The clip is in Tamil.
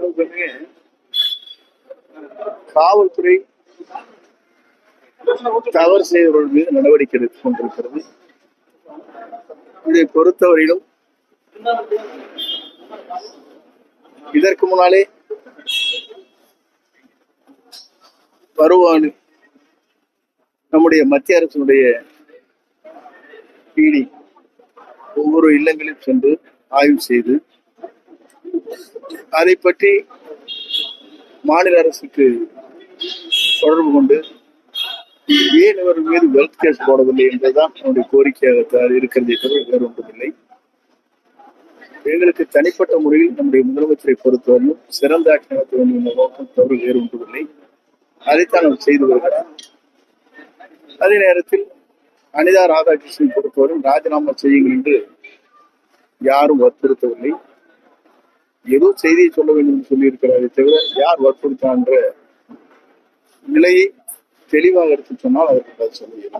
அளவுக்கு காவல்துறை தவறு செய்தவர்கள் மீது நடவடிக்கை எடுத்துக் கொண்டிருக்கிறது. இதை பொறுத்தவரையிலும் இதற்கு முன்னாலே வருவான் நம்முடைய மத்திய அரசினுடைய பிடி ஒவ்வொரு இல்லங்களிலும் சென்று ஆய்வு செய்து அதை பற்றி மாநில அரசுக்கு தொடர்பு கொண்டு ஏன் இவர்கள் மீது வெல்த் கேஸ் போடவில்லை என்பதுதான் நம்முடைய கோரிக்கையாக இருக்கிறதே தவிர வேறு ஒன்றுமில்லை. எங்களுக்கு தனிப்பட்ட முறையில் நம்முடைய முதலமைச்சரை பொறுத்தவரையும் சிறந்த ஆட்சி நடத்த வேண்டும் என்ற நோக்கம் தவிர வேறு ஒன்றுமில்லை. அதைத்தான் அவர் செய்து வருகிறார். அதே நேரத்தில் அனிதா ராதாகிருஷ்ணன் பொறுத்தவரை ராஜினாமா செய்யுங்கள் என்று யாரும் வற்புறுத்தவில்லை. ஏதோ செய்தியை சொல்ல வேண்டும் என்று சொல்லியிருக்கிறாரே தவிர யார் வற்புறுத்தான் என்ற நிலையை தெளிவாக எடுத்து சொன்னால் அதற்கு சொல்ல